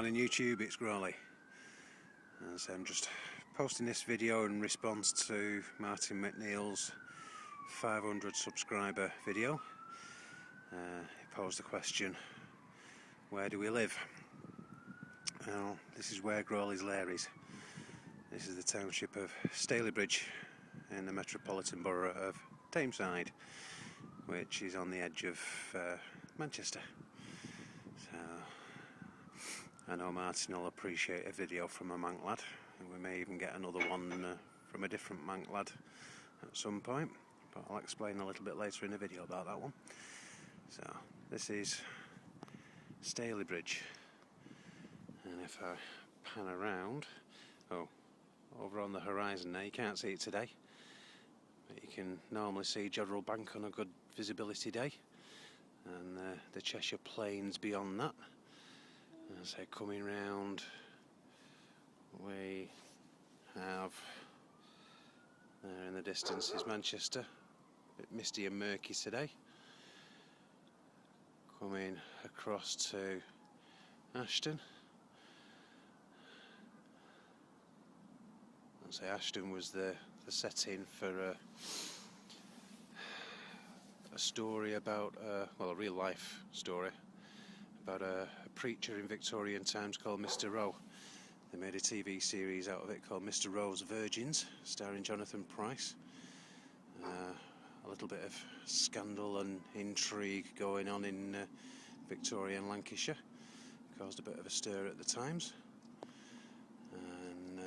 Morning YouTube, it's Grawlys. So I'm just posting this video in response to Martin McNeill's 500 subscriber video. He posed the question, where do we live? Well, this is where Grawlys Lair is. This is the township of Stalybridge in the metropolitan borough of Tameside, which is on the edge of Manchester. So I know Martin will appreciate a video from a Manc lad, and we may even get another one from a different Manc lad at some point, but I'll explain a little bit later in the video about that one. So this is Stalybridge, and if I pan around, over on the horizon there, you can't see it today, but you can normally see Jodrell Bank on a good visibility day, and the Cheshire Plains beyond that. As I say, coming round, we have there in the distance is Manchester, a bit misty and murky today. Coming across to Ashton. I'd say Ashton was the setting for a story about, well, a real life story about a preacher in Victorian times called Mr. Rowe. They made a TV series out of it called Mr. Rowe's Virgins, starring Jonathan Pryce. A little bit of scandal and intrigue going on in Victorian Lancashire. Caused a bit of a stir at the times. And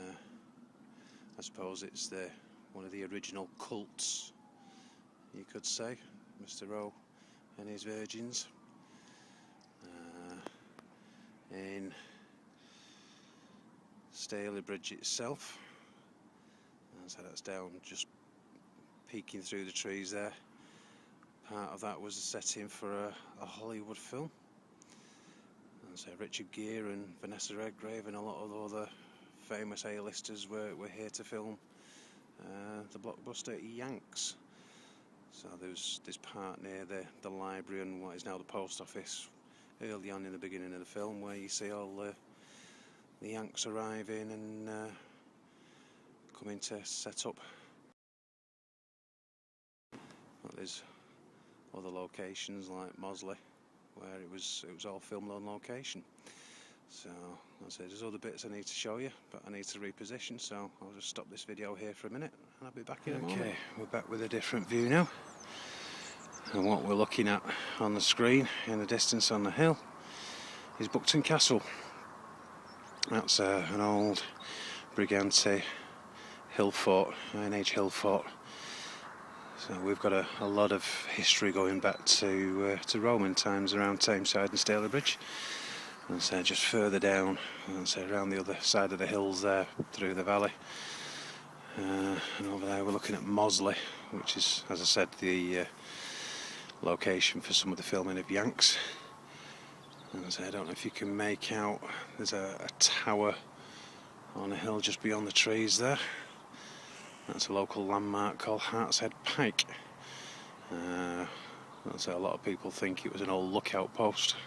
I suppose it's one of the original cults, you could say, Mr. Rowe and his Virgins. In Stalybridge itself, so that's down, just peeking through the trees there. Part of that was a setting for a Hollywood film, and so Richard Gere and Vanessa Redgrave and a lot of other famous A-listers were here to film the blockbuster Yanks. So there's this part near the library and what is now the post office, early on in the beginning of the film, where you see all the Yanks arriving and coming to set up. Well, there's other locations like Mosley, where it was all filmed on location. So I'll say there's other bits I need to show you, but I need to reposition, so I'll just stop this video here for a minute and I'll be back in a moment. Okay, we're back with a different view now. And what we're looking at on the screen in the distance on the hill is Buckton Castle. That's an old Brigante hill fort, Iron Age hill fort. So we've got a lot of history going back to Roman times around Tameside and Stalybridge. And so just further down, and so around the other side of the hills there, through the valley. And over there we're looking at Mosley, which is, as I said, the location for some of the filming of Yanks. And so I don't know if you can make out, there's a tower on a hill just beyond the trees there. That's a local landmark called Hartshead Pike. So a lot of people think it was an old lookout post,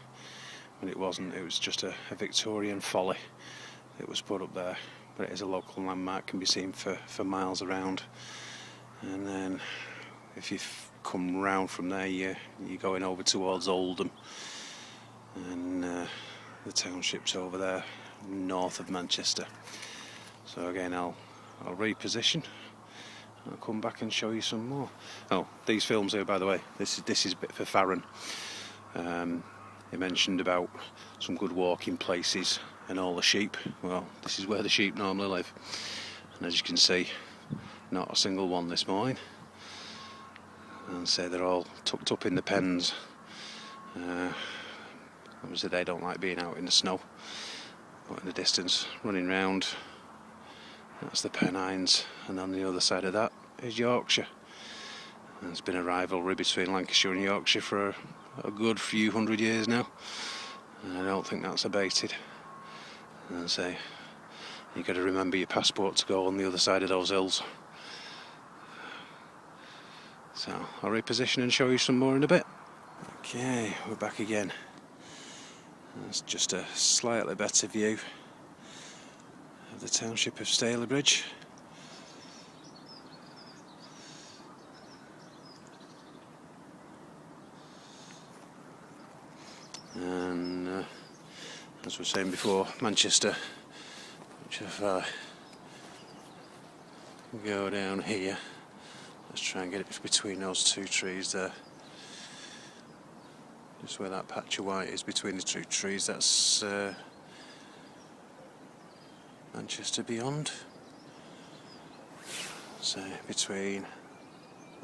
but it wasn't. It was just a Victorian folly that was put up there, but it is a local landmark, can be seen for miles around. And then if you come round from there, you're going over towards Oldham, and the township's over there north of Manchester. So again, I'll reposition. I'll come back and show you some more. Oh, these films here, by the way, this is a bit for Faron. He mentioned about some good walking places and all the sheep. Well, this is where the sheep normally live, and as you can see, not a single one this morning. And say they're all tucked up in the pens. Obviously they don't like being out in the snow, but in the distance, running round, that's the Pennines, and on the other side of that is Yorkshire. And there's been a rivalry between Lancashire and Yorkshire for a good few hundred years now, and I don't think that's abated. And say you've got to remember your passport to go on the other side of those hills. So I'll reposition and show you some more in a bit. Okay, we're back again. That's just a slightly better view of the township of Stalybridge. And as we were saying before, Manchester, which if I go down here, let's try and get it between those two trees there. Just where that patch of white is between the two trees, that's Manchester beyond. So between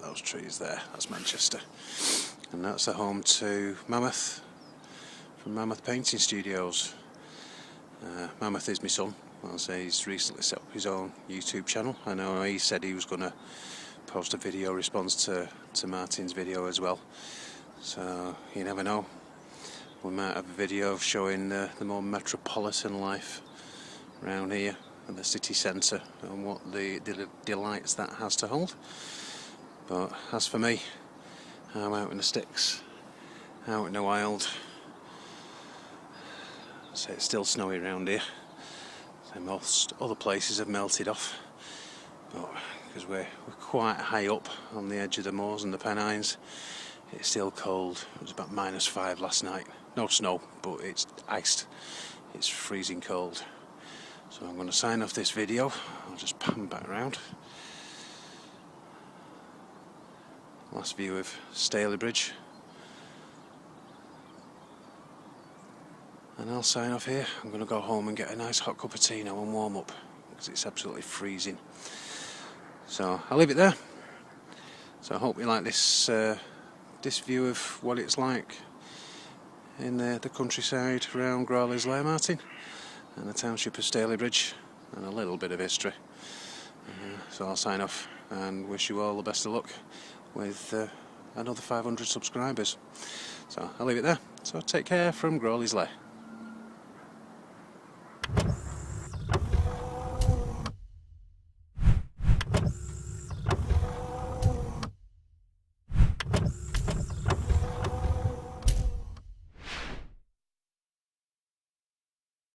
those trees there, that's Manchester. And that's the home to Mammoth, from Mammoth Painting Studios. Mammoth is my son. I'll say he's recently set up his own YouTube channel. I know he said he was going to post a video response to Martin's video as well. So you never know, we might have a video showing the more metropolitan life around here in the city centre and what the delights that has to hold. But as for me, I'm out in the sticks, out in the wild. So it's still snowy around here. So most other places have melted off, but because we're quite high up on the edge of the moors and the Pennines, it's still cold. It was about -5 last night. No snow, but it's iced. It's freezing cold. So I'm going to sign off this video. I'll just pan back around. Last view of Stalybridge. And I'll sign off here. I'm going to go home and get a nice hot cup of tea now and warm up, because it's absolutely freezing. So I'll leave it there. So I hope you like this this view of what it's like in the countryside around Grawlys Lair, Martin, and the township of Stalybridge, and a little bit of history. So I'll sign off and wish you all the best of luck with another 500 subscribers. So I'll leave it there. So take care from Grawlys Lair.